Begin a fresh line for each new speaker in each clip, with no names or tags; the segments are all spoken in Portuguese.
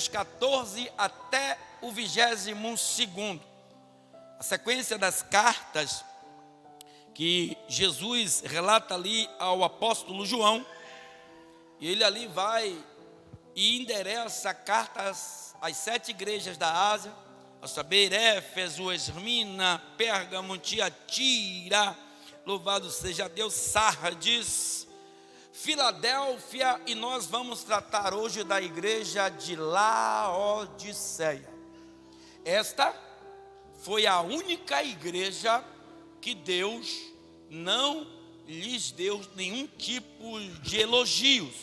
versos 14 até o 22º. A sequência das cartas que Jesus relata ali ao apóstolo João, e ele ali vai e endereça cartas às 7 igrejas da Ásia, a saber, Éfeso, Esmirna, Pérgamo, Tiatira, louvado seja Deus, Sardes, Filadélfia, e nós vamos tratar hoje da igreja de Laodiceia. Esta foi a única igreja que Deus não lhes deu nenhum tipo de elogios,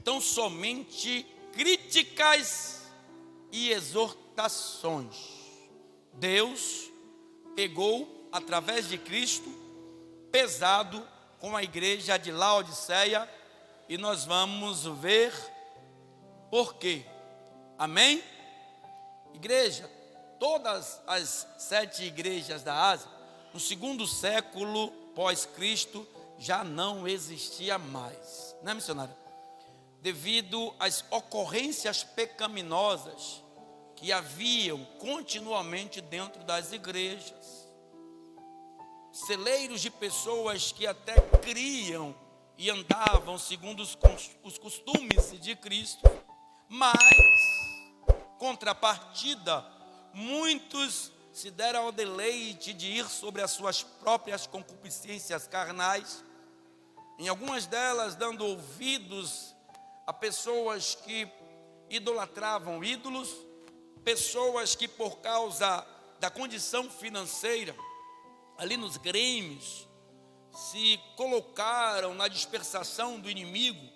tão somente críticas e exortações. Deus pegou, através de Cristo, pesado com a igreja de Laodiceia, e nós vamos ver por quê. Amém? Igreja, todas as 7 igrejas da Ásia, no 2º século pós-Cristo, já não existia mais, não é, missionária? Devido às ocorrências pecaminosas que haviam continuamente dentro das igrejas. Celeiros de pessoas que até criam e andavam segundo os costumes de Cristo, mas, contrapartida, muitos se deram ao deleite de ir sobre as suas próprias concupiscências carnais, em algumas delas dando ouvidos a pessoas que idolatravam ídolos, pessoas que por causa da condição financeira, ali nos grêmios, se colocaram na dispersação do inimigo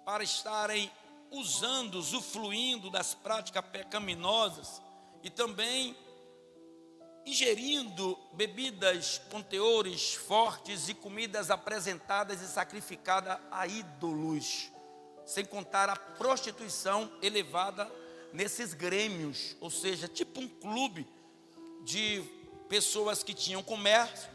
para estarem usando, usufruindo das práticas pecaminosas e também ingerindo bebidas com teores fortes e comidas apresentadas e sacrificadas a ídolos, sem contar a prostituição elevada nesses grêmios, ou seja, tipo um clube de pessoas que tinham comércio,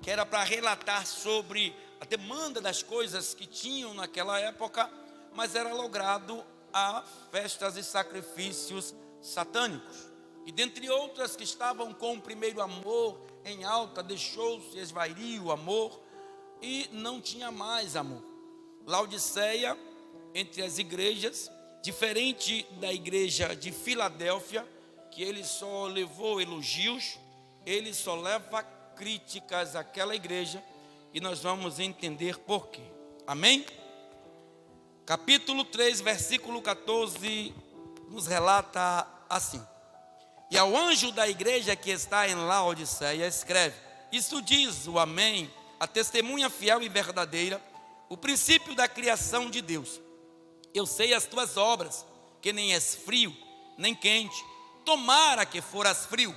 que era para relatar sobre a demanda das coisas que tinham naquela época, mas era logrado a festas e sacrifícios satânicos. E dentre outras que estavam com o primeiro amor em alta, deixou-se esvairir o amor e não tinha mais amor. Laodiceia, entre as igrejas, diferente da igreja de Filadélfia, que ele só levou elogios, ele só leva críticas àquela igreja, e nós vamos entender por quê. Amém? Capítulo 3, versículo 14, nos relata assim: e ao anjo da igreja que está em Laodiceia escreve: isso diz o Amém, a testemunha fiel e verdadeira, o princípio da criação de Deus. Eu sei as tuas obras, que nem és frio, nem quente. Tomara que foras frio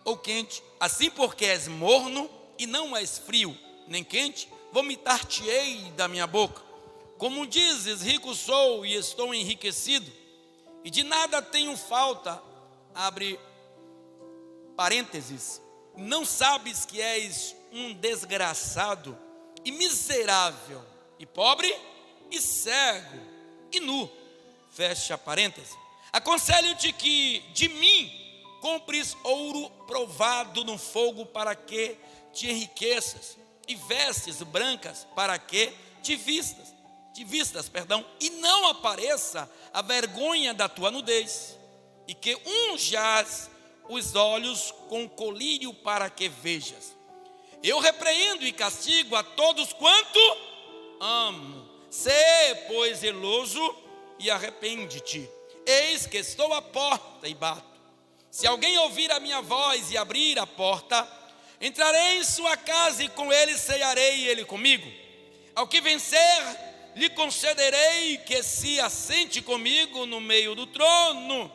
ou quente, assim porque és morno e não és frio nem quente, vomitar-te-ei da minha boca. Como dizes, rico sou e estou enriquecido, e de nada tenho falta, abre parênteses, não sabes que és um desgraçado e miserável, e pobre, e cego, e nu, fecha parênteses. Aconselho-te que de mim compres ouro provado no fogo para que te enriqueças, e vestes brancas para que te vistas, e não apareça a vergonha da tua nudez, e que unjas os olhos com colírio para que vejas. Eu repreendo e castigo a todos quanto amo. Sê, pois, zeloso e arrepende-te. Eis que estou à porta e bato. Se alguém ouvir a minha voz e abrir a porta, entrarei em sua casa e com ele cearei e ele comigo. Ao que vencer, lhe concederei que se assente comigo no meio do trono,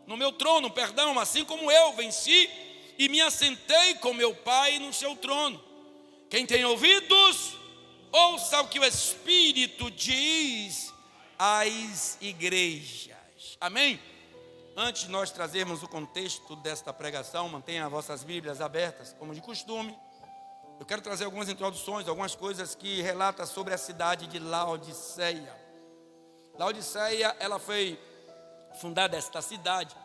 no meu trono, assim como eu venci e me assentei com meu Pai no seu trono. Quem tem ouvidos, ouça o que o Espírito diz às igrejas. Amém? Antes de nós trazermos o contexto desta pregação, mantenha vossas Bíblias abertas, como de costume. Eu quero trazer algumas introduções, algumas coisas que relatam sobre a cidade de Laodiceia. Laodiceia, ela foi fundada esta cidade,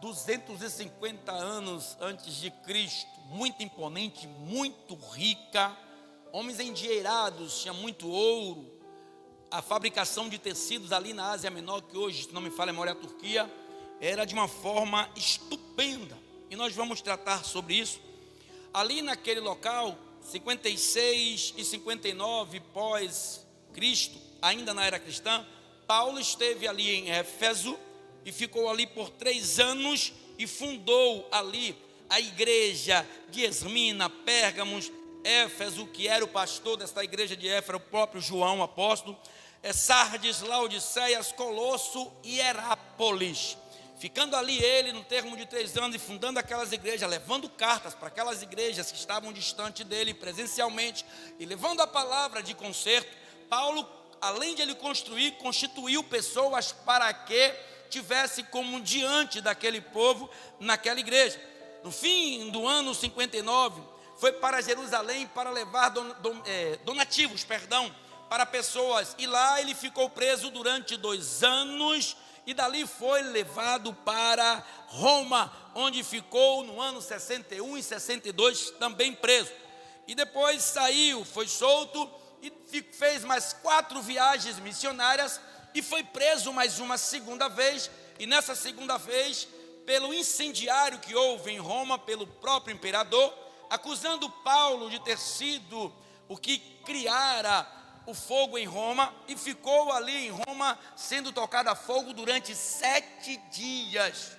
250 anos antes de Cristo, muito imponente, muito rica, homens endinheirados, tinha muito ouro, a fabricação de tecidos ali na Ásia Menor, que hoje, se não me falha a memória, a Turquia, era de uma forma estupenda, e nós vamos tratar sobre isso. Ali naquele local, 56 e 59 pós-Cristo, ainda na era cristã, Paulo esteve ali em Éfeso e ficou ali por 3 anos e fundou ali a igreja de Esmina, Pérgamos, Éfeso, que era o pastor desta igreja de Éfeso, o próprio João, apóstolo, Sardes, Laodiceias, Colosso e Herápolis. Ficando ali ele, no termo de 3 anos, e fundando aquelas igrejas, levando cartas para aquelas igrejas que estavam distante dele presencialmente, e levando a palavra de conserto, Paulo, além de ele construir, constituiu pessoas para que tivesse como diante daquele povo naquela igreja. No fim do ano 59, foi para Jerusalém para levar donativos, para pessoas, e lá ele ficou preso durante 2 anos, e dali foi levado para Roma, onde ficou no ano 61 e 62 também preso, e depois saiu, foi solto, e fez mais 4 viagens missionárias, e foi preso mais uma segunda vez, e nessa segunda vez, pelo incendiário que houve em Roma, pelo próprio imperador, acusando Paulo de ter sido o que criara o fogo em Roma, e ficou ali em Roma sendo tocado a fogo durante 7 dias,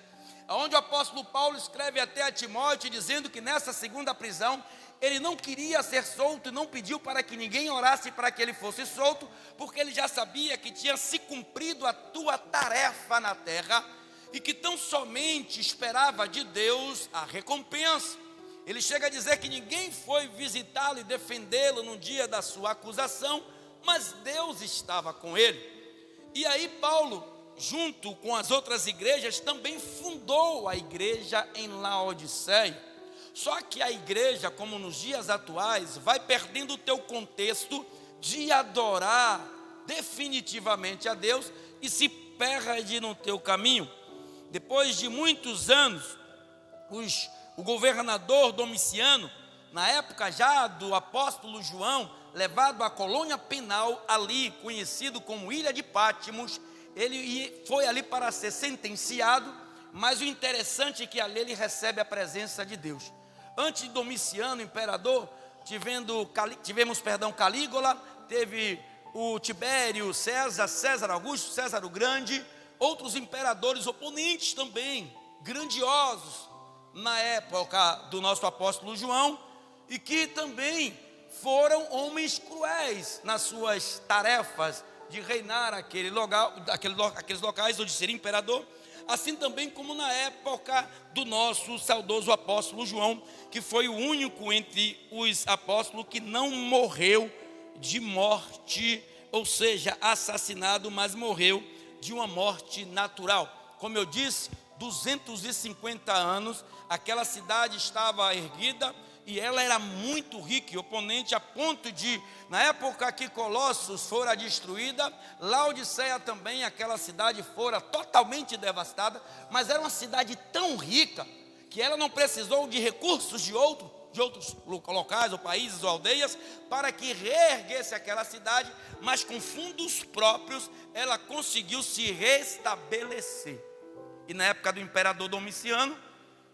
onde o apóstolo Paulo escreve até a Timóteo, dizendo que nessa segunda prisão, ele não queria ser solto e não pediu para que ninguém orasse para que ele fosse solto, porque ele já sabia que tinha se cumprido a tua tarefa na terra, e que tão somente esperava de Deus a recompensa. Ele chega a dizer que ninguém foi visitá-lo e defendê-lo no dia da sua acusação, mas Deus estava com ele. E aí Paulo, junto com as outras igrejas, também fundou a igreja em Laodiceia. Só que a igreja, como nos dias atuais, vai perdendo o teu contexto de adorar definitivamente a Deus e se perde no teu caminho. Depois de muitos anos, o governador Domiciano, na época já do apóstolo João, levado à colônia penal ali, conhecido como Ilha de Patmos, ele foi ali para ser sentenciado, mas o interessante é que ali ele recebe a presença de Deus. Antes de Domiciano, imperador, tivemos Calígula, teve o Tibério, César Augusto, César o Grande, outros imperadores oponentes também, grandiosos, na época do nosso apóstolo João, e que também foram homens cruéis nas suas tarefas de reinar aqueles locais ou de ser imperador, assim também como na época do nosso saudoso apóstolo João, que foi o único entre os apóstolos que não morreu de morte, ou seja, assassinado, mas morreu de uma morte natural. Como eu disse, 250 anos, aquela cidade estava erguida, e ela era muito rica e oponente, a ponto de, na época que Colossos fora destruída, Laodiceia também, aquela cidade fora totalmente devastada, mas era uma cidade tão rica, que ela não precisou de recursos de outros locais, ou países, ou aldeias, para que reerguesse aquela cidade, mas com fundos próprios, ela conseguiu se restabelecer. E na época do imperador Domiciano,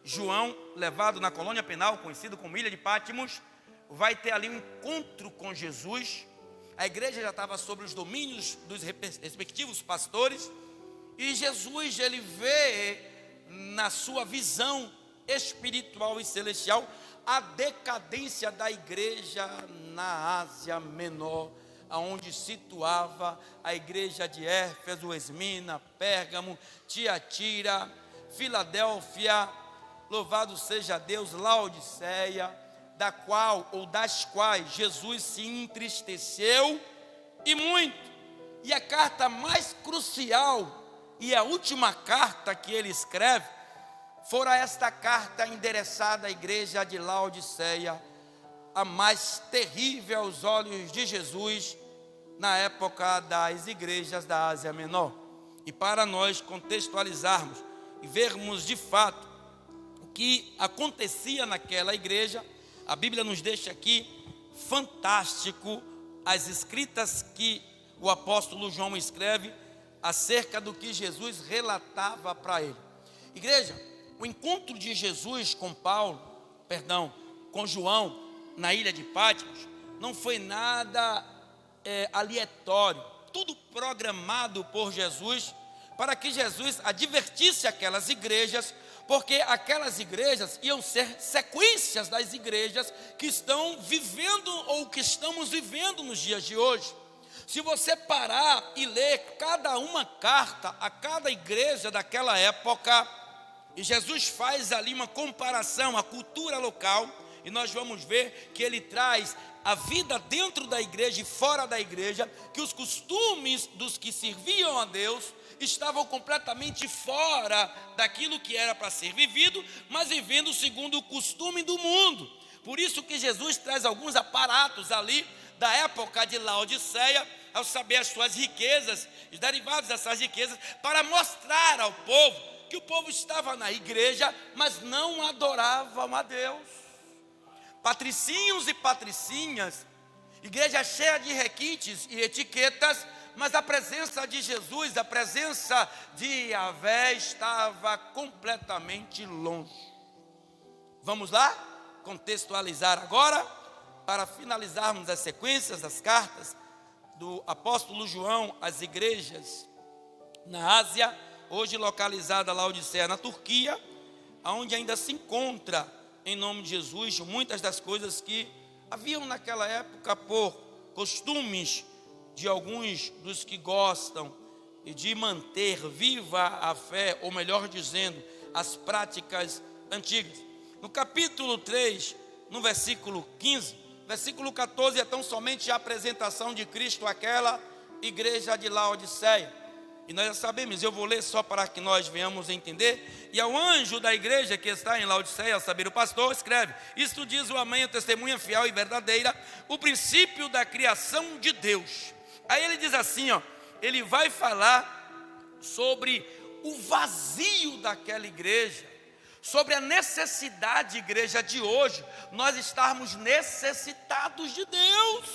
João, levado na colônia penal, conhecido como Ilha de Patmos, vai ter ali um encontro com Jesus. A igreja já estava sob os domínios dos respectivos pastores, e Jesus, ele vê na sua visão espiritual e celestial a decadência da igreja na Ásia Menor, aonde situava a igreja de Éfeso, Esmina, Pérgamo, Tiatira, Filadélfia, louvado seja Deus, Laodiceia, das quais Jesus se entristeceu e muito. E a carta mais crucial e a última carta que ele escreve fora esta carta endereçada à igreja de Laodiceia, a mais terrível aos olhos de Jesus na época das igrejas da Ásia Menor. E para nós contextualizarmos e vermos de fato o que acontecia naquela igreja, a Bíblia nos deixa aqui fantástico as escritas que o apóstolo João escreve acerca do que Jesus relatava para ele. Igreja, o encontro de Jesus com João na ilha de Patmos não foi nada aleatório, tudo programado por Jesus para que Jesus advertisse aquelas igrejas, porque aquelas igrejas iam ser sequências das igrejas que estão vivendo ou que estamos vivendo nos dias de hoje. Se você parar e ler cada uma carta a cada igreja daquela época, e Jesus faz ali uma comparação à cultura local, e nós vamos ver que ele traz a vida dentro da igreja e fora da igreja, que os costumes dos que serviam a Deus estavam completamente fora daquilo que era para ser vivido, mas vivendo segundo o costume do mundo. Por isso que Jesus traz alguns aparatos ali da época de Laodiceia, ao saber as suas riquezas, os derivados dessas riquezas, para mostrar ao povo que o povo estava na igreja, mas não adoravam a Deus. Patricinhos e patricinhas, igreja cheia de requintes e etiquetas, mas a presença de Jesus, a presença de Yahvé estava completamente longe. Vamos lá? Contextualizar agora, para finalizarmos as sequências das cartas do apóstolo João às igrejas na Ásia, hoje localizada Laodiceia na Turquia, onde ainda se encontra, em nome de Jesus, muitas das coisas que haviam naquela época por costumes de alguns dos que gostam de manter viva a fé, ou melhor dizendo, as práticas antigas. No capítulo 3, no versículo 15, versículo 14 é tão somente a apresentação de Cristo àquela igreja de Laodiceia. E nós já sabemos, eu vou ler só para que nós venhamos entender. E ao anjo da igreja que está em Laodiceia, a saber, o pastor, escreve: isto diz o amém, a testemunha fiel e verdadeira, o princípio da criação de Deus. Aí ele diz assim, ele vai falar sobre o vazio daquela igreja, sobre a necessidade, igreja de hoje, nós estarmos necessitados de Deus.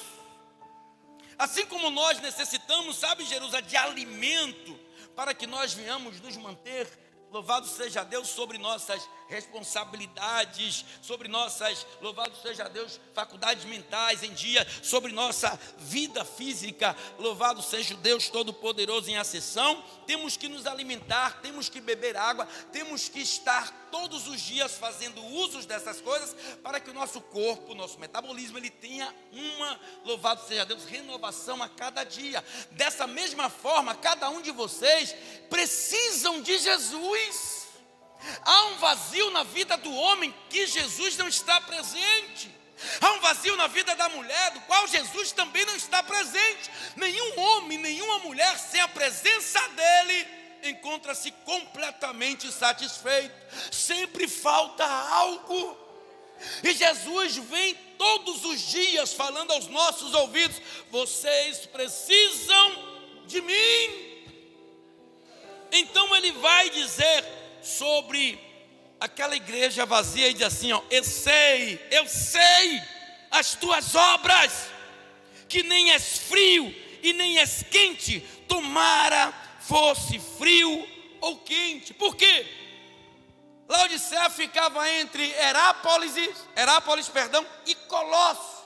Assim como nós necessitamos, sabe, Jerusalém, de alimento, para que nós venhamos nos manter, louvado seja Deus, sobre nossas responsabilidades, sobre nossas, louvado seja Deus, faculdades mentais em dia, sobre nossa vida física, louvado seja o Deus Todo-Poderoso em acessão. Temos que nos alimentar, temos que beber água, temos que estar todos os dias fazendo usos dessas coisas, para que o nosso corpo, o nosso metabolismo, ele tenha uma, louvado seja Deus, renovação a cada dia. Dessa mesma forma, cada um de vocês precisam de Jesus. Há um vazio na vida do homem que Jesus não está presente. Há um vazio na vida da mulher, do qual Jesus também não está presente. Nenhum homem, nenhuma mulher sem a presença dele encontra-se completamente satisfeito. Sempre falta algo. E Jesus vem todos os dias falando aos nossos ouvidos: vocês precisam de mim. Então ele vai dizer sobre aquela igreja vazia e diz assim, eu sei as tuas obras, que nem és frio e nem és quente, tomara fosse frio ou quente. Por quê? Laodiceia ficava entre Herápolis e Colossos.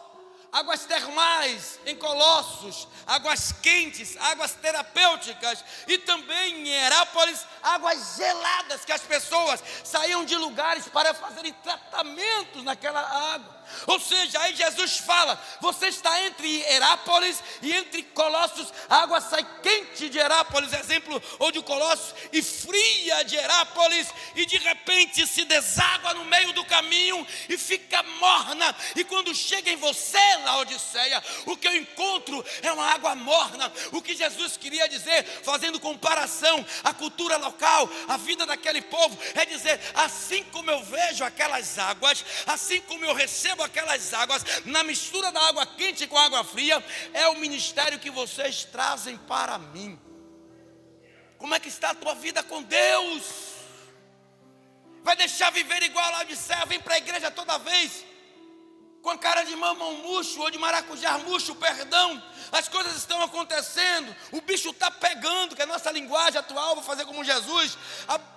Águas termais em Colossos, águas quentes, águas terapêuticas, e também em Herápolis, águas geladas, que as pessoas saíam de lugares para fazerem tratamentos naquela água. Ou seja, aí Jesus fala: você está entre Herápolis e entre Colossos, a água sai quente de Herápolis, exemplo, ou de Colossos, e fria de Herápolis, e de repente se deságua no meio do caminho e fica morna. E quando chega em você, Laodiceia, o que eu encontro é uma água morna. O que Jesus queria dizer, fazendo comparação à cultura local, à vida daquele povo, é dizer: assim como eu vejo aquelas águas, assim como eu recebo aquelas águas, na mistura da água quente com a água fria, é o ministério que vocês trazem para mim. Como é que está a tua vida com Deus? Vai deixar viver igual lá de Laodiceia? Vem para a igreja toda vez com a cara de mamão murcho ou de maracujá murcho, perdão. As coisas estão acontecendo, o bicho está pegando, que é a nossa linguagem atual, vou fazer como Jesus.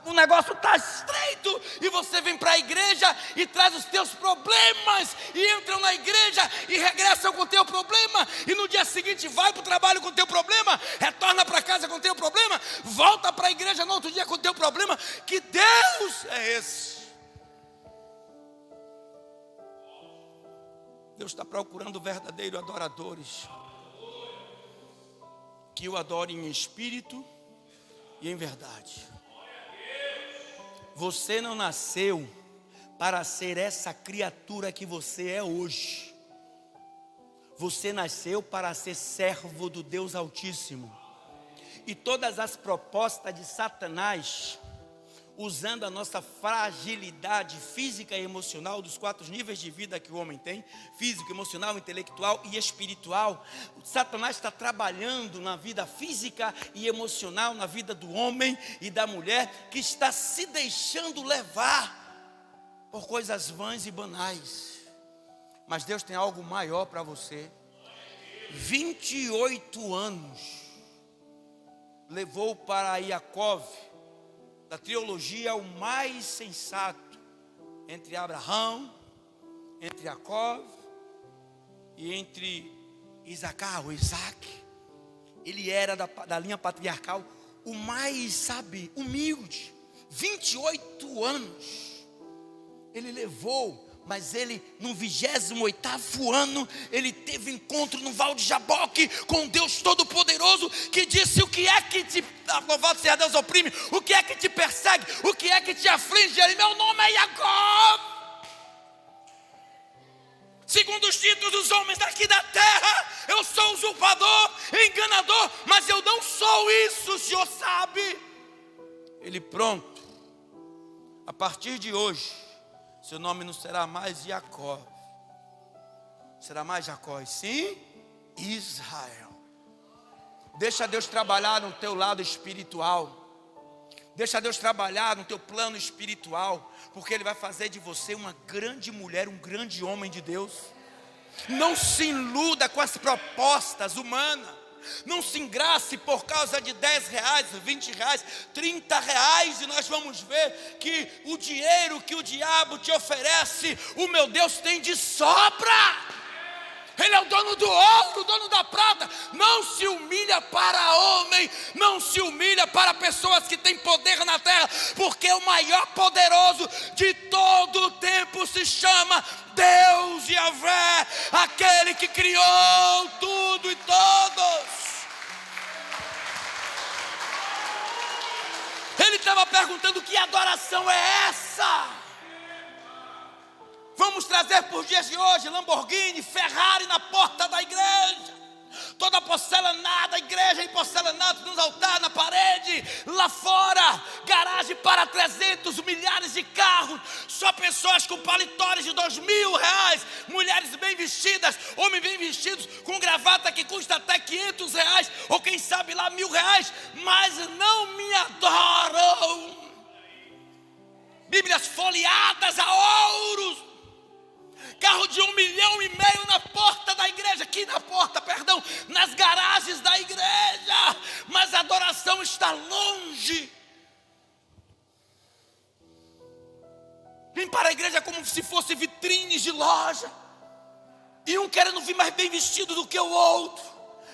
O negócio está estreito e você vem para a igreja e traz os teus problemas e entram na igreja e regressam com o teu problema e no dia seguinte vai para o trabalho com o teu problema, retorna para casa com o teu problema, volta para a igreja no outro dia com o teu problema. Que Deus é esse? Deus está procurando verdadeiros adoradores que o adorem em espírito e em verdade. Você não nasceu para ser essa criatura que você é hoje. Você nasceu para ser servo do Deus Altíssimo. E todas as propostas de Satanás, usando a nossa fragilidade física e emocional dos 4 níveis de vida que o homem tem, físico, emocional, intelectual e espiritual. O Satanás está trabalhando na vida física e emocional, na vida do homem e da mulher, que está se deixando levar por coisas vãs e banais. Mas Deus tem algo maior para você. 28 anos levou para Iacov, da trilogia, o mais sensato entre Abraão, entre Jacó e entre Isacar, ou Isaac. Ele era da linha patriarcal o mais, humilde. 28 anos ele levou, mas ele no 28º ano, ele teve encontro no Val de Jaboque com Deus Todo-Poderoso, que disse: o que é que te, louvado seja Deus, oprime? O que é que te persegue? O que é que te aflige? Ele: meu nome é Jacó. Segundo os títulos dos homens daqui da terra, eu sou usurpador, enganador, mas eu não sou isso, o Senhor sabe. Ele: pronto, a partir de hoje, seu nome não será mais Jacó, será mais Jacó, e sim Israel. Deixa Deus trabalhar no teu lado espiritual. Deixa Deus trabalhar no teu plano espiritual, porque Ele vai fazer de você uma grande mulher, um grande homem de Deus. Não se iluda com as propostas humanas. Não se engrace por causa de 10 reais, 20 reais, 30 reais. E nós vamos ver que o dinheiro que o diabo te oferece, o meu Deus tem de sobra. Ele é o dono do ouro, o dono da prata. Não se humilha para homem, não se humilha para pessoas que têm poder na terra, porque o maior poderoso de todo o tempo se chama Deus Yahvé, aquele que criou tudo e todos. Ele estava perguntando: que adoração é essa? Vamos trazer por dias de hoje Lamborghini, Ferrari na porta da igreja, toda porcelanada, a igreja em porcelanato, nos altares, na parede, lá fora, garagem para 300, milhares de carros, só pessoas com paletós de 2.000 reais, mulheres bem vestidas, homens bem vestidos, com gravata que custa até 500 reais, ou quem sabe lá 1.000 reais, mas não me adoram. Bíblias folheadas a ouros, carro de 1,5 milhão na porta da igreja, aqui na porta, perdão, nas garagens da igreja, mas a adoração está longe. Vem para a igreja como se fosse vitrines de loja, e um querendo vir mais bem vestido do que o outro.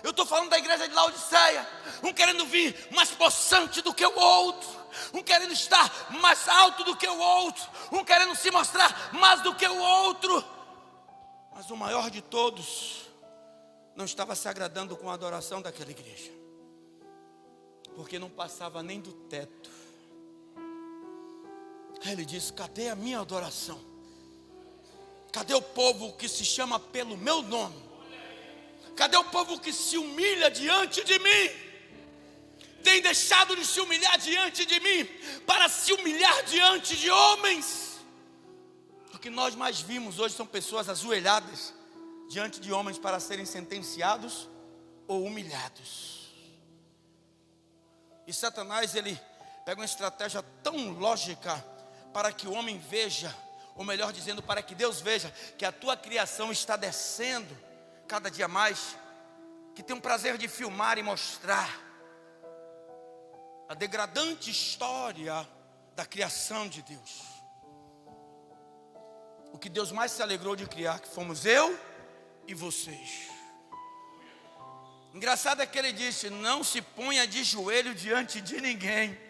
Eu estou falando da igreja de Laodiceia. Um querendo vir mais possante do que o outro, um querendo estar mais alto do que o outro, um querendo se mostrar mais do que o outro. Mas o maior de todos não estava se agradando com a adoração daquela igreja, porque não passava nem do teto. Aí ele disse: cadê a minha adoração? Cadê o povo que se chama pelo meu nome? Cadê o povo que se humilha diante de mim? Tem deixado de se humilhar diante de mim para se humilhar diante de homens. O que nós mais vimos hoje são pessoas ajoelhadas diante de homens para serem sentenciados ou humilhados. E Satanás, ele pega uma estratégia tão lógica para que o homem veja, ou melhor dizendo, para que Deus veja que a tua criação está descendo cada dia mais, que tem um prazer de filmar e mostrar a degradante história da criação de Deus. O que Deus mais se alegrou de criar, que fomos eu e vocês. Engraçado é que ele disse: não se ponha de joelho diante de ninguém.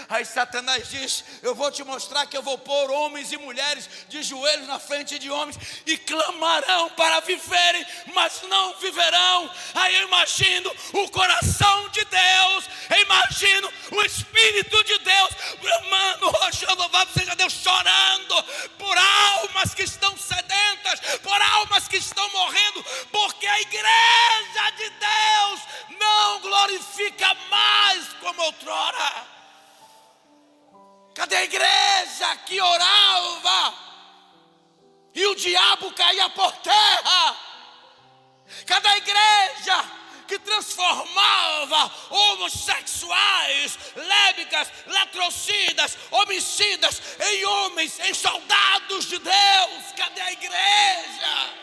Aí Satanás diz: eu vou te mostrar que eu vou pôr homens e mulheres de joelhos na frente de homens, e clamarão para viverem, mas não viverão. Aí eu imagino o coração de Deus, eu imagino o Espírito de Deus bramando, louvado seja Deus, chorando por almas que estão sedentas, por almas que estão morrendo, porque a igreja de Deus não glorifica mais como outrora. Cadê a igreja que orava e o diabo caía por terra? Cadê a igreja que transformava homossexuais, lésbicas, latrocidas, homicidas em homens, em soldados de Deus? Cadê a igreja?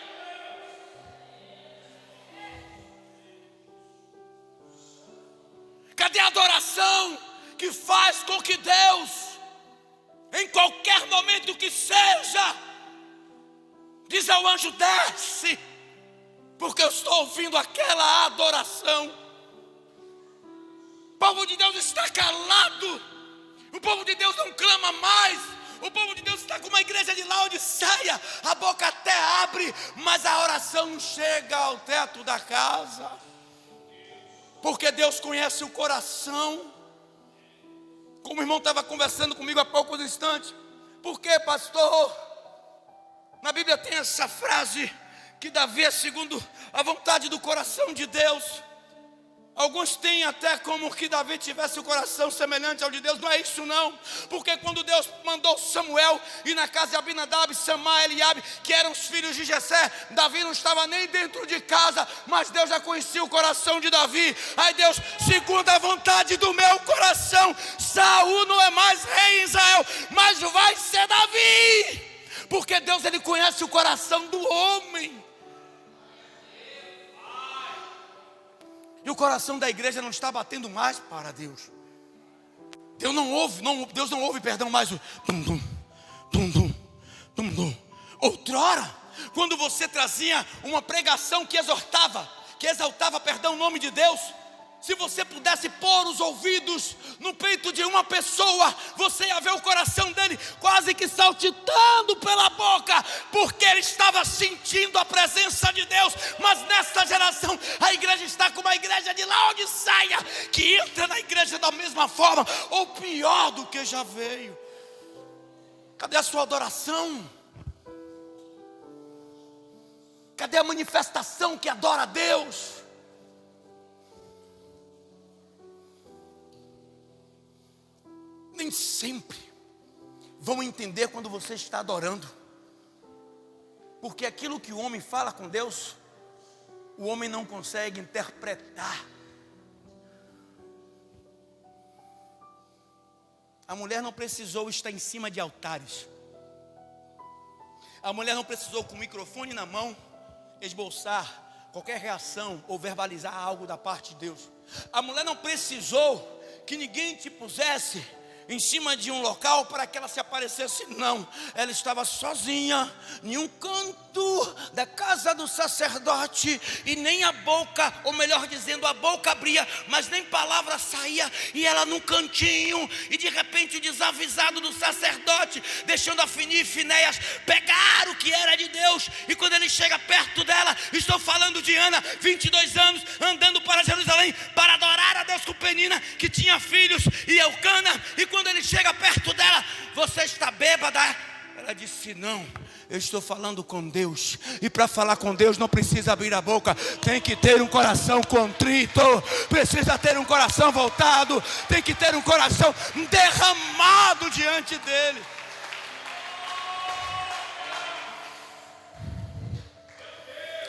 Cadê a adoração que faz com que Deus, em qualquer momento que seja, diz ao anjo: desce, porque eu estou ouvindo aquela adoração? O povo de Deus está calado, o povo de Deus não clama mais, o povo de Deus está como a igreja de Laodiceia, a boca até abre, mas a oração não chega ao teto da casa, porque Deus conhece o coração. Como o irmão estava conversando comigo há poucos instantes. Por que, pastor? Na Bíblia tem essa frase que Davi é segundo a vontade do coração de Deus. Alguns têm até como que Davi tivesse o coração semelhante ao de Deus. Não é isso não. Porque quando Deus mandou Samuel ir na casa de Abinadab, Samá, Eliabe, que eram os filhos de Jessé, Davi não estava nem dentro de casa, mas Deus já conhecia o coração de Davi. Aí Deus: segundo a vontade do meu coração, Saul não é mais rei em Israel, mas vai ser Davi. Porque Deus, ele conhece o coração do homem. E o coração da igreja não está batendo mais para Deus. Deus não ouve, perdão, mais o dum dum, dum dum, dum dum. Outrora, quando você trazia uma pregação que exaltava, o nome de Deus, se você pudesse pôr os ouvidos no peito de uma pessoa, você ia ver o coração dele quase que saltitando pela boca, porque ele estava sentindo a presença de Deus. Mas nesta geração, a igreja está como a igreja de Laodiceia, que entra na igreja da mesma forma, ou pior do que já veio. Cadê a sua adoração? Cadê a manifestação que adora a Deus? Nem sempre vão entender quando você está adorando, porque aquilo que o homem fala com Deus, o homem não consegue interpretar. A mulher não precisou estar em cima de altares, a mulher não precisou com o microfone na mão esboçar qualquer reação ou verbalizar algo da parte de Deus. A mulher não precisou que ninguém te pusesse em cima de um local para que ela se aparecesse. Não, ela estava sozinha em um canto da casa do sacerdote, e nem a boca, ou melhor dizendo, a boca abria, mas nem palavra saía, e ela num cantinho. E de repente o desavisado do sacerdote, deixando Afni e Finéias pegar o que era de Deus, e quando ele chega perto dela, estou falando de Ana, 22 anos, andando para Jerusalém para adorar a Deus com Penina, que tinha filhos, e Eucana. E quando ele chega perto dela: você está bêbada? Ela disse: não, eu estou falando com Deus. E para falar com Deus não precisa abrir a boca, tem que ter um coração contrito, precisa ter um coração voltado, tem que ter um coração derramado diante dele.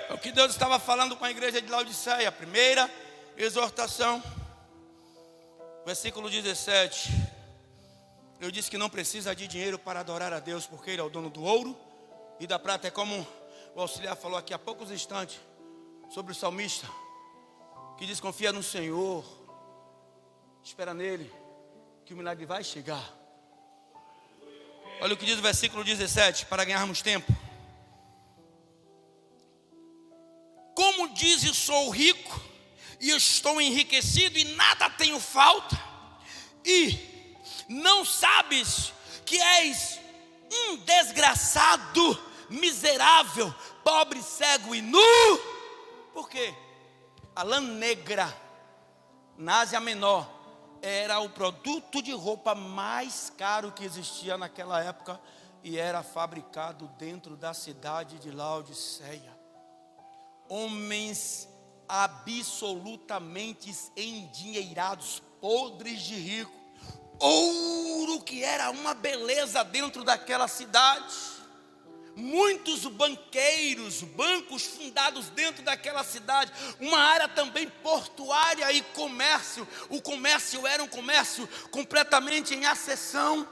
É o que Deus estava falando com a igreja de Laodiceia. A primeira exortação: Versículo 17. Eu disse que não precisa de dinheiro para adorar a Deus, porque Ele é o dono do ouro e da prata. É como o auxiliar falou aqui há poucos instantes sobre o salmista, que diz: confia no Senhor, espera nele, que o milagre vai chegar. Olha o que diz o versículo 17, para ganharmos tempo. Como dizes, sou rico e estou enriquecido e nada tenho falta, e não sabes que és um desgraçado, miserável, pobre, cego e nu? Por quê? A lã negra na Ásia Menor era o produto de roupa mais caro que existia naquela época, e era fabricado dentro da cidade de Laodiceia. Homens absolutamente endinheirados, podres de rico, ouro que era uma beleza dentro daquela cidade. Muitos banqueiros, bancos fundados dentro daquela cidade, uma área também portuária e comércio. O comércio era um comércio completamente em ascensão.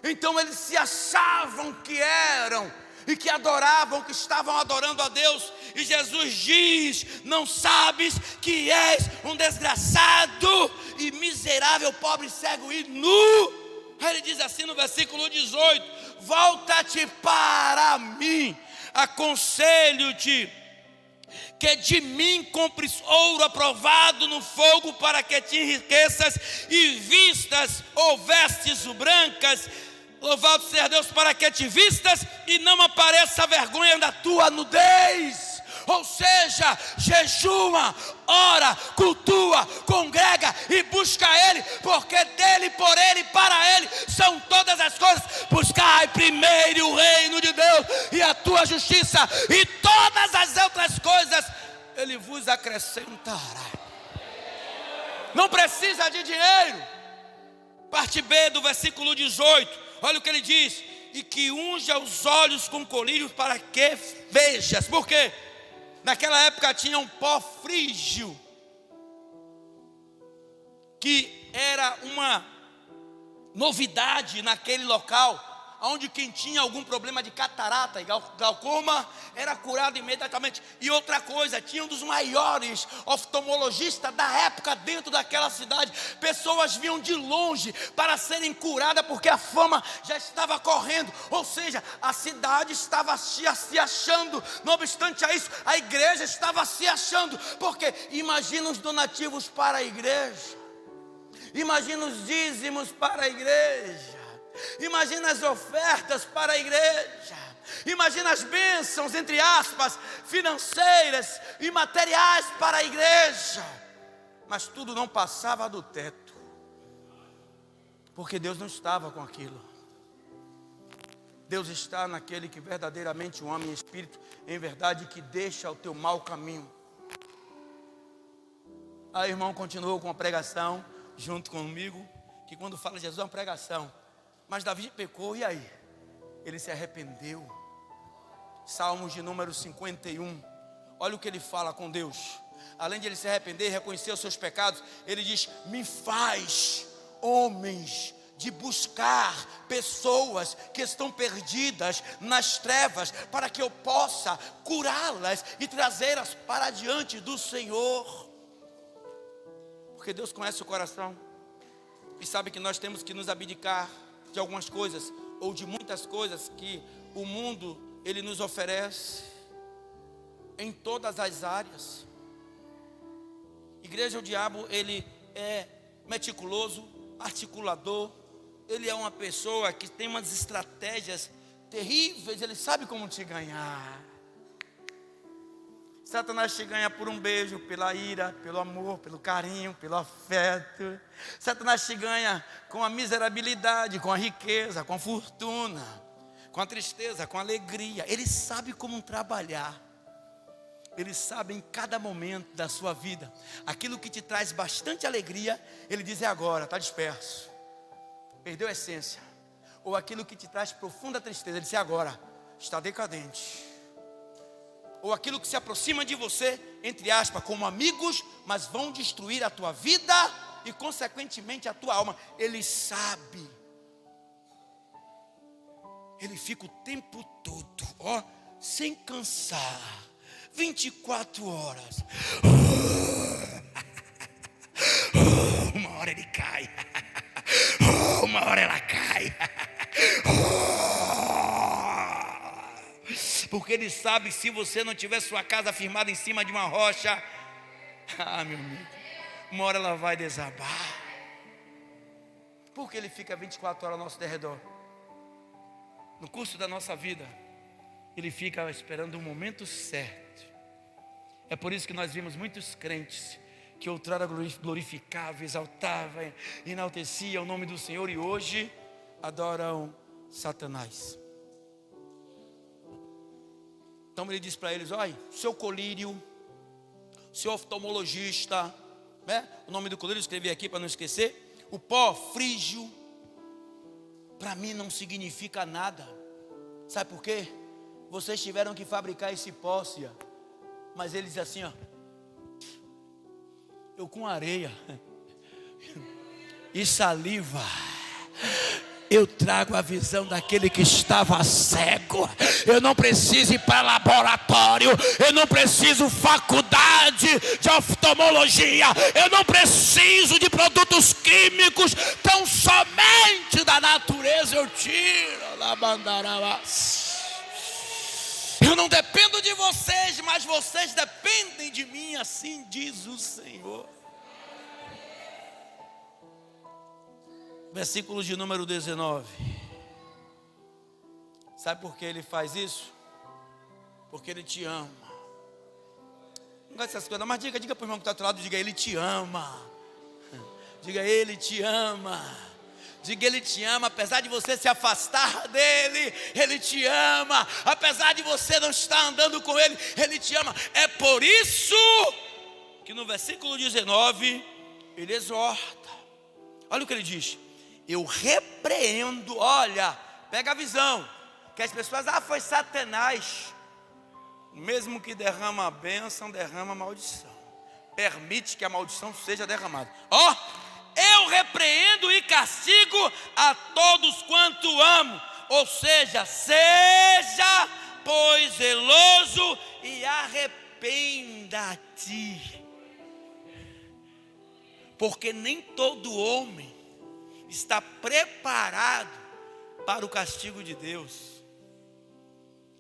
Então eles se achavam que eram e que adoravam, que estavam adorando a Deus. E Jesus diz: não sabes que és um desgraçado e miserável, pobre, cego e nu? Aí ele diz assim no versículo 18: volta-te para mim, aconselho-te que de mim compres ouro aprovado no fogo, para que te enriqueças e vistas ou vestes brancas. Louvado seja Deus, para que te vistas e não apareça a vergonha da tua nudez. Ou seja, jejuma, ora, cultua, congrega e busca Ele, porque dele, por Ele, para Ele são todas as coisas. Buscai primeiro o reino de Deus e a tua justiça, e todas as outras coisas Ele vos acrescentará. Não precisa de dinheiro. Parte B do versículo 18. Olha o que ele diz: e que unja os olhos com colírios para que vejas. Por quê? Naquela época tinha um pó frígio, que era uma novidade naquele local, onde quem tinha algum problema de catarata e glaucoma era curado imediatamente. E outra coisa, tinha um dos maiores oftalmologistas da época dentro daquela cidade. Pessoas vinham de longe para serem curadas, porque a fama já estava correndo. Ou seja, a cidade estava se achando. Não obstante a isso, a igreja estava se achando. Porque imagina os donativos para a igreja, imagina os dízimos para a igreja, imagina as ofertas para a igreja, imagina as bênçãos, entre aspas, financeiras e materiais para a igreja. Mas tudo não passava do teto, porque Deus não estava com aquilo. Deus está naquele que verdadeiramente o ama em espírito, em verdade, que deixa o teu mau caminho. Aí o irmão continuou com a pregação junto comigo, que quando fala Jesus é uma pregação. Mas Davi pecou, e aí? Ele se arrependeu. Salmos de número 51. Olha o que ele fala com Deus. Além de ele se arrepender e reconhecer os seus pecados, ele diz: me faz homens de buscar pessoas que estão perdidas nas trevas, para que eu possa curá-las e trazê-las para diante do Senhor. Porque Deus conhece o coração e sabe que nós temos que nos abdicar de algumas coisas, ou de muitas coisas que o mundo ele nos oferece em todas as áreas. Igreja, o diabo ele é meticuloso, articulador. Ele é uma pessoa que tem umas estratégias terríveis. Ele sabe como te ganhar. Satanás te ganha por um beijo, pela ira, pelo amor, pelo carinho, pelo afeto. Satanás te ganha com a miserabilidade, com a riqueza, com a fortuna, com a tristeza, com a alegria. Ele sabe como trabalhar. Ele sabe em cada momento da sua vida. Aquilo que te traz bastante alegria, ele diz: é agora, está disperso, perdeu a essência. Ou aquilo que te traz profunda tristeza, ele diz: é agora, está decadente. Ou aquilo que se aproxima de você, entre aspas, como amigos, mas vão destruir a tua vida e consequentemente a tua alma. Ele sabe. Ele fica o tempo todo, ó, sem cansar, 24 horas. Uma hora ele cai, uma hora ela cai. Porque ele sabe que se você não tiver sua casa firmada em cima de uma rocha, meu amigo, uma hora ela vai desabar. Porque ele fica 24 horas ao nosso derredor. No curso da nossa vida, ele fica esperando o momento certo. É por isso que nós vimos muitos crentes que outrora glorificavam, exaltavam, enalteciam o nome do Senhor e hoje adoram Satanás. Então ele diz para eles: olha, seu colírio, seu oftalmologista, né? O nome do colírio eu escrevi aqui para não esquecer. O pó frígio, para mim não significa nada. Sabe por quê? Vocês tiveram que fabricar esse pó, mas ele diz assim, ó: eu com areia e saliva, eu trago a visão daquele que estava cego. Eu não preciso ir para laboratório, eu não preciso faculdade de oftalmologia, eu não preciso de produtos químicos, tão somente da natureza eu tiro. Eu não dependo de vocês, mas vocês dependem de mim, assim diz o Senhor. Versículo de número 19. Sabe por que ele faz isso? Porque ele te ama. Não gosto dessas coisas, mas diga para o irmão que está do outro lado, diga: ele te ama. Diga: ele te ama. Diga: ele te ama, apesar de você se afastar dele, ele te ama. Apesar de você não estar andando com ele, ele te ama. É por isso que no versículo 19, ele exorta. Olha o que ele diz: eu repreendo. Olha, pega a visão, que as pessoas, foi Satanás. Mesmo que derrama a bênção, derrama a maldição. Permite que a maldição seja derramada. Eu repreendo e castigo a todos quanto amo. Ou seja, seja pois zeloso e arrependa-te. Porque nem todo homem está preparado para o castigo de Deus.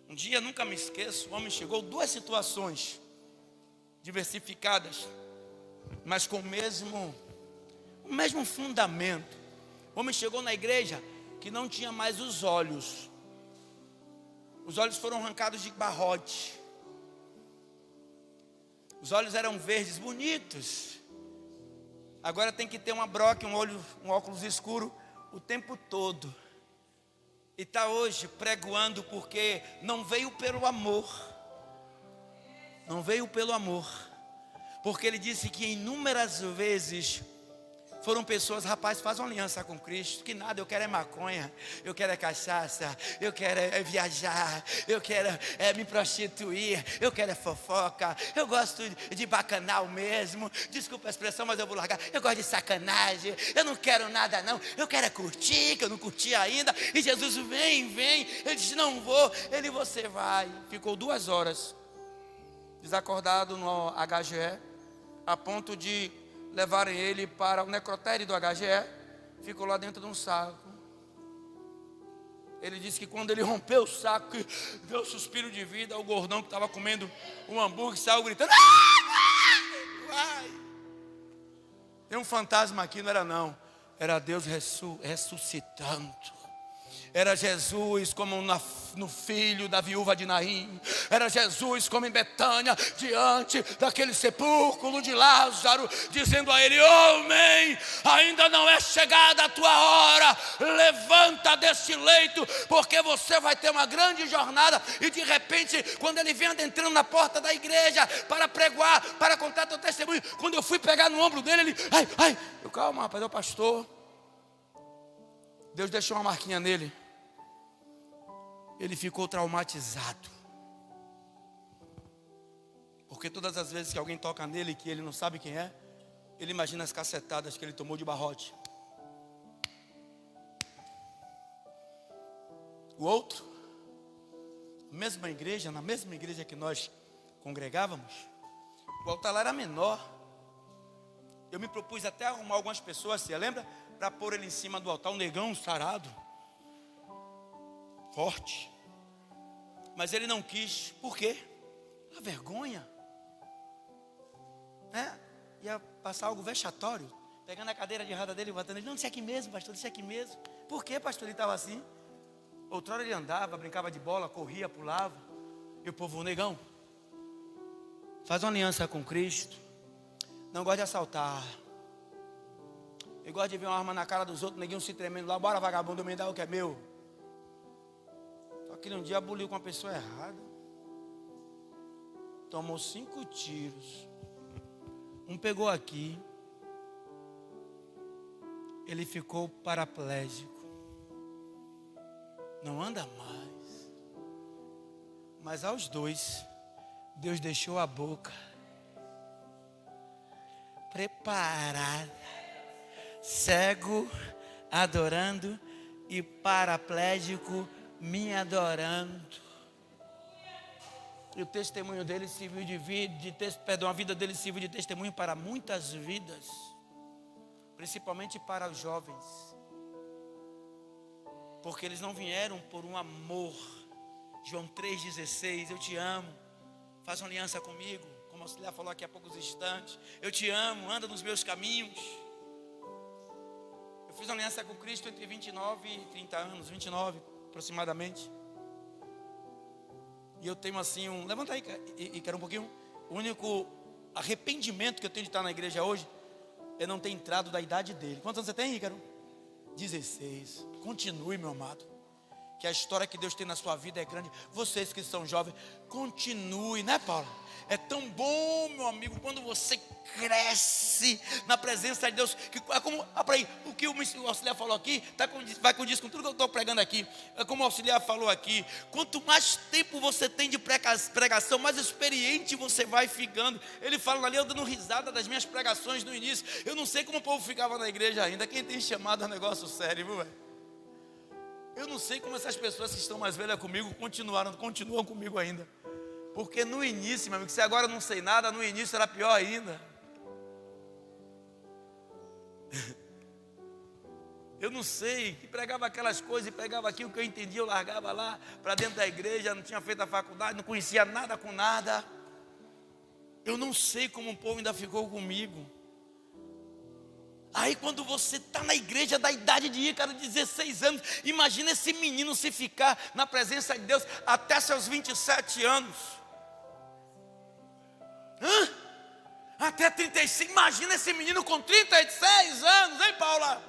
Um dia, nunca me esqueço, o homem chegou, 2 situações diversificadas, mas com o mesmo fundamento. O homem chegou na igreja que não tinha mais os olhos. Os olhos foram arrancados de barrote. Os olhos eram verdes, bonitos. Agora tem que ter uma broca, um óculos escuro o tempo todo. E está hoje pregoando porque não veio pelo amor. Não veio pelo amor. Porque ele disse que inúmeras vezes foram pessoas: rapaz, faz uma aliança com Cristo. Que nada, eu quero é maconha, eu quero é cachaça, eu quero é viajar, eu quero me prostituir, eu quero é fofoca, eu gosto de bacanal mesmo, desculpa a expressão, mas eu vou largar. Eu gosto de sacanagem, eu não quero nada não, eu quero é curtir, que eu não curti ainda. E Jesus vem, ele disse: não vou. Ele: você vai. Ficou 2 horas desacordado no HGE, a ponto de levarem ele para o necrotério do HGE. Ficou lá dentro de um saco. Ele disse que quando ele rompeu o saco, que deu um suspiro de vida, o gordão que estava comendo um hambúrguer saiu gritando: vai! Tem um fantasma aqui. Não era não, era Deus ressuscitando. Era Jesus como no filho da viúva de Naim. Era Jesus como em Betânia, diante daquele sepulcro de Lázaro, dizendo a ele: homem, ainda não é chegada a tua hora, levanta desse leito, porque você vai ter uma grande jornada. E de repente, quando ele vem adentrando na porta da igreja para pregoar, para contar teu testemunho, quando eu fui pegar no ombro dele, ele: eu: calma, rapaz, é o pastor. Deus deixou uma marquinha nele. Ele ficou traumatizado. Porque todas as vezes que alguém toca nele, que ele não sabe quem é, Ele imagina as cacetadas que ele tomou de barrote. O outro, na mesma igreja que nós congregávamos, o altar lá era menor. Eu me propus até arrumar algumas pessoas, você lembra? Para pôr ele em cima do altar, um negão sarado, forte. Mas ele não quis. Por quê? A vergonha. Ia passar algo vexatório. Pegando a cadeira de roda dele e botando ele. Não, deixa aqui mesmo, pastor, deixa aqui mesmo. Por que, pastor, ele estava assim? Outrora ele andava, brincava de bola, corria, pulava. E o povo, negão, faz uma aliança com Cristo. Não gosta de assaltar. Eu gosto de ver uma arma na cara dos outros, neguinho se tremendo lá. Bora, vagabundo, me dá o que é meu. Só que ele um dia aboliu com uma pessoa errada. Tomou 5 tiros. Um pegou aqui. Ele ficou paraplégico. Não anda mais. Mas aos 2, Deus deixou a boca preparada. Cego adorando e paraplégico me adorando. E o testemunho dele serviu a vida dele serviu de testemunho para muitas vidas, principalmente para os jovens, porque eles não vieram por um amor. João 3,16, eu te amo, faz uma aliança comigo, como o auxiliar falou aqui há poucos instantes. Eu te amo, anda nos meus caminhos. Eu fiz uma aliança com Cristo entre 29 e 30 anos, 29 aproximadamente. E eu tenho assim levanta aí, e quero um pouquinho. O único arrependimento que eu tenho de estar na igreja hoje é não ter entrado da idade dele. Quantos anos você tem, Ícaro? 16. Continue, meu amado, que a história que Deus tem na sua vida é grande. Vocês que são jovens, continue, né, Paulo? É tão bom, meu amigo, quando você cresce na presença de Deus. É como, o que o auxiliar falou aqui, vai condiz com tudo que eu estou pregando aqui. É como o auxiliar falou aqui. Quanto mais tempo você tem de pregação, mais experiente você vai ficando. Ele fala ali, eu dando risada das minhas pregações no início. Eu não sei como o povo ficava na igreja ainda. Quem tem chamado é um negócio sério, viu, velho? Eu não sei como essas pessoas que estão mais velhas comigo continuam comigo ainda. Porque no início, meu amigo, se agora eu não sei nada, no início era pior ainda. Eu não sei, que pregava aquelas coisas e pegava aquilo que eu entendia, eu largava lá para dentro da igreja, não tinha feito a faculdade, não conhecia nada com nada. Eu não sei como o povo ainda ficou comigo. Aí quando você está na igreja da idade de Ícaro, 16 anos, imagina esse menino se ficar na presença de Deus até seus 27 anos. Até 35, imagina esse menino com 36 anos, hein, Paula?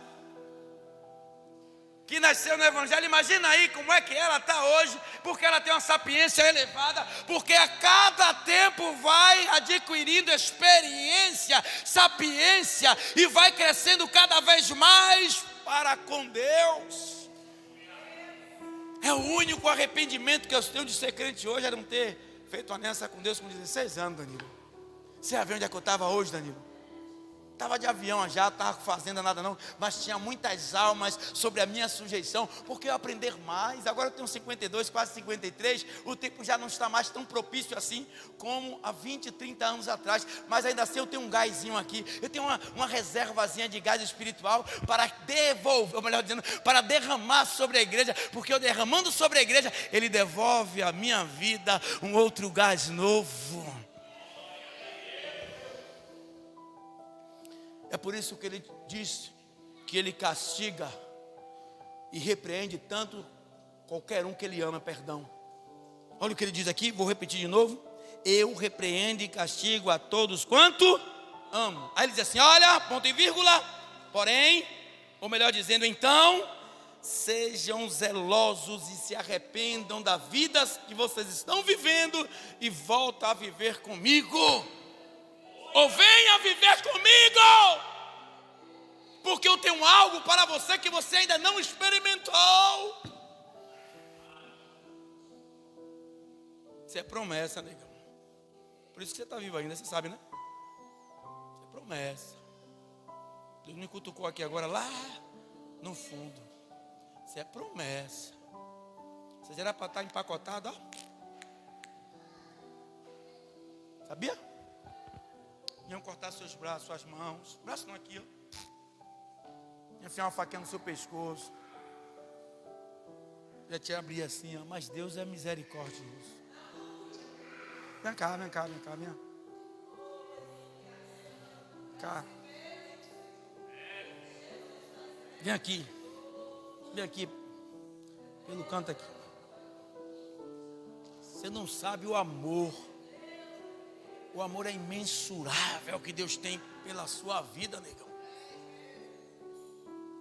Que nasceu no evangelho, imagina aí como é que ela está hoje, porque ela tem uma sapiência elevada, porque a cada tempo vai adquirindo experiência, sapiência, e vai crescendo cada vez mais para com Deus. É o único arrependimento que eu tenho de ser crente hoje, era não ter feito uma aliança com Deus com 16 anos, Danilo. Você já viu onde é que eu estava hoje, Danilo? Estava de avião já, estava com fazenda nada não, mas tinha muitas almas sobre a minha sujeição, porque eu aprender mais. Agora eu tenho 52, quase 53, o tempo já não está mais tão propício assim como há 20, 30 anos atrás, mas ainda assim eu tenho um gásinho aqui, eu tenho uma reservazinha de gás espiritual para devolver, ou melhor dizendo, para derramar sobre a igreja, porque eu derramando sobre a igreja, ele devolve à minha vida um outro gás novo. É por isso que ele diz que ele castiga e repreende tanto qualquer um que ele ama, perdão. Olha o que ele diz aqui, vou repetir de novo. Eu repreendo e castigo a todos quanto amo. Aí ele diz assim, olha, ponto e vírgula, porém, ou melhor dizendo, então, sejam zelosos e se arrependam da vida que vocês estão vivendo e voltem a viver comigo. Ou venha viver comigo, porque eu tenho algo para você que você ainda não experimentou. Isso é promessa, negão. Por isso que você está vivo ainda, você sabe, né? Isso é promessa. Deus me cutucou aqui agora, lá no fundo. Isso é promessa. Você já era para estar empacotado, ó. Sabia? Iam cortar seus braços, suas mãos. Braço não aqui, ó. Enfiar uma faquinha no seu pescoço. Já te abrir assim, ó. Mas Deus é misericordioso. Vem cá, vem cá, vem cá, vem cá. Vem aqui. Vem aqui. Pelo canto aqui. Você não sabe o amor. O amor é imensurável que Deus tem pela sua vida, negão.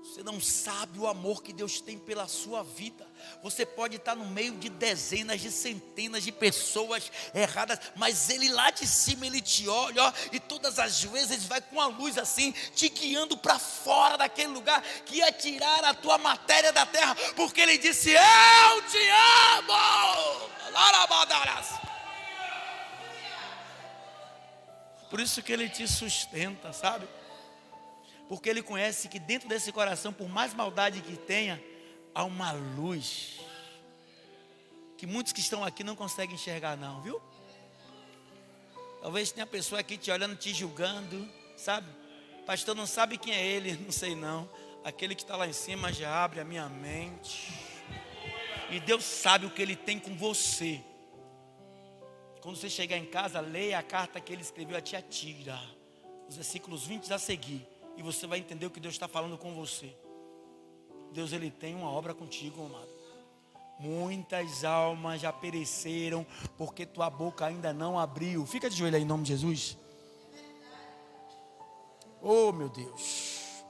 Você não sabe o amor que Deus tem pela sua vida. Você pode estar no meio de dezenas, de centenas de pessoas erradas, mas Ele lá de cima, Ele te olha, ó, e todas as vezes Ele vai com a luz assim, te guiando para fora daquele lugar, que ia tirar a tua matéria da terra, porque Ele disse, eu te amo. Por isso que Ele te sustenta, sabe? Porque Ele conhece que dentro desse coração, por mais maldade que tenha, há uma luz que muitos que estão aqui não conseguem enxergar não, viu? Talvez tenha pessoa aqui te olhando, te julgando, sabe? Pastor, não sabe quem é ele, não sei não. Aquele que está lá em cima já abre a minha mente. E Deus sabe o que Ele tem com você. Quando você chegar em casa, leia a carta que Ele escreveu a tia Tira, os versículos 20 a seguir. E você vai entender o que Deus está falando com você. Deus, Ele tem uma obra contigo, amado. Muitas almas já pereceram porque tua boca ainda não abriu. Fica de joelho aí em nome de Jesus. Oh, meu Deus.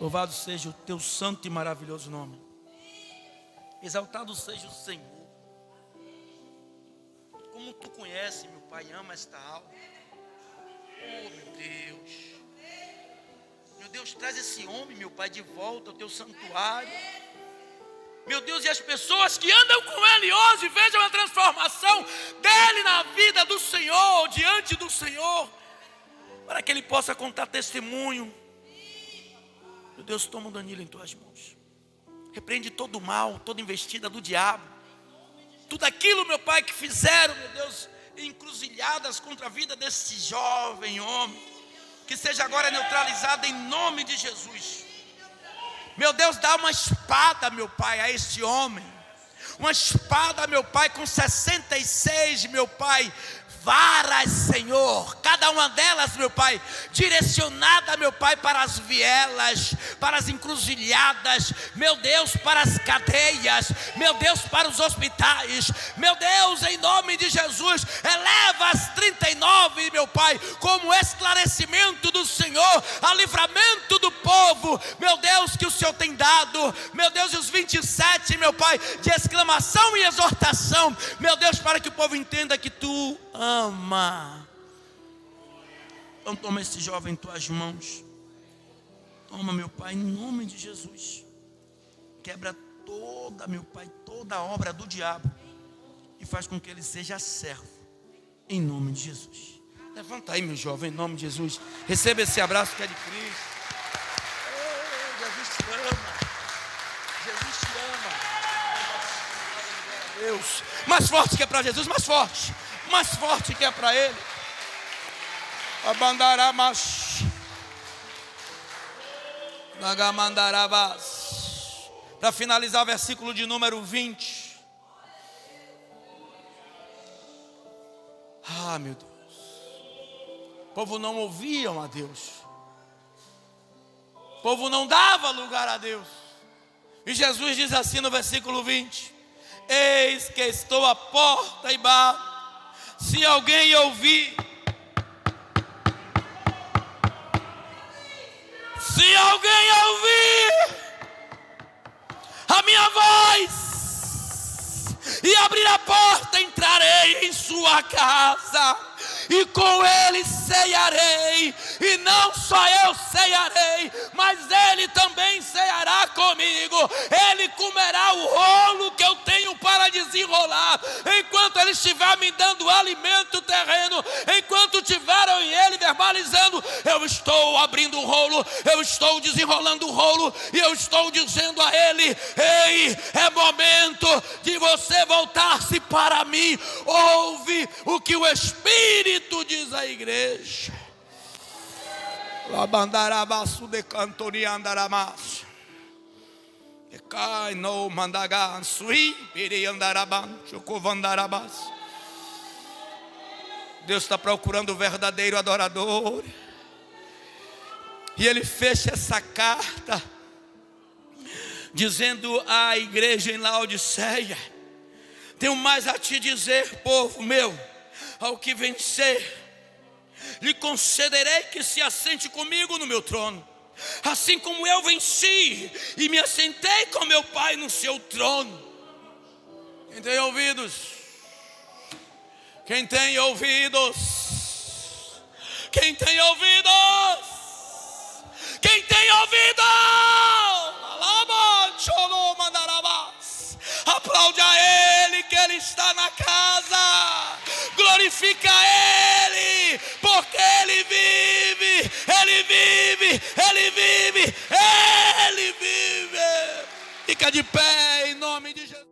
Louvado seja o teu santo e maravilhoso nome. Exaltado seja o Senhor. Como tu conhece, meu Pai, ama esta alma. Oh, meu Deus. Meu Deus, traz esse homem, meu Pai, de volta ao teu santuário. Meu Deus, e as pessoas que andam com ele hoje vejam a transformação dele na vida do Senhor, diante do Senhor, para que ele possa contar testemunho. Meu Deus, toma o Danilo em tuas mãos. Repreende todo o mal, toda investida do diabo. Tudo aquilo, meu Pai, que fizeram, meu Deus, encruzilhadas contra a vida desse jovem homem. Que seja agora neutralizada em nome de Jesus. Meu Deus, dá uma espada, meu Pai, a este homem. Uma espada, meu Pai, com 66, meu Pai, varas, Senhor. Cada uma delas, meu Pai, direcionada, meu Pai, para as vielas, para as encruzilhadas, meu Deus, para as cadeias, meu Deus, para os hospitais. Meu Deus, em nome de Jesus, eleva as 39, meu Pai, como esclarecimento do Senhor, a livramento do povo, meu Deus, que o Senhor tem dado. Meu Deus, e os 27, meu Pai, de exclamação e exortação, meu Deus, para que o povo entenda que Tu ama. Então toma esse jovem em tuas mãos. Toma, meu Pai, em nome de Jesus. Quebra toda, meu Pai, toda a obra do diabo e faz com que ele seja servo, em nome de Jesus. Levanta aí, meu jovem, em nome de Jesus. Receba esse abraço que é de Cristo. Oh, Jesus te ama. Jesus te ama. Deus, mais forte que é para Jesus, mais forte. Mais forte que é para Ele. Abandarabas. Nagamandarabas. Para finalizar, versículo de número 20. Ah, meu Deus. O povo não ouviam a Deus. O povo não dava lugar a Deus. E Jesus diz assim no versículo 20: eis que estou à porta e bato. Se alguém ouvir, se alguém ouvir a minha voz e abrir a porta, entrarei em sua casa e com ele cearei, e não só eu cearei, mas ele também ceará comigo. Ele comerá o rolo que eu tenho para desenrolar, enquanto ele estiver me dando alimento terreno, enquanto tiveram em ele verbalizando: eu estou abrindo abrindo o rolo, eu estou desenrolando o rolo, e eu estou dizendo a Ele: ei, é momento de você voltar-se para mim. Ouve o que o Espírito diz à igreja. Labandarabaço de cantoriandaramas. Cai no mandagan sui piriandaraban chocovandarabas. Deus está procurando o verdadeiro adorador. E Ele fecha essa carta dizendo à igreja em Laodiceia: tenho mais a te dizer, povo meu. Ao que vencer, lhe concederei que se assente comigo no meu trono, assim como eu venci e me assentei com meu Pai no seu trono. Quem tem ouvidos? Quem tem ouvidos? Quem tem ouvidos? Quem tem ouvidos? Aplaude a Ele, que Ele está na casa. Glorifica a Ele, porque Ele vive, Ele vive, Ele vive, Ele vive. Fica de pé em nome de Jesus.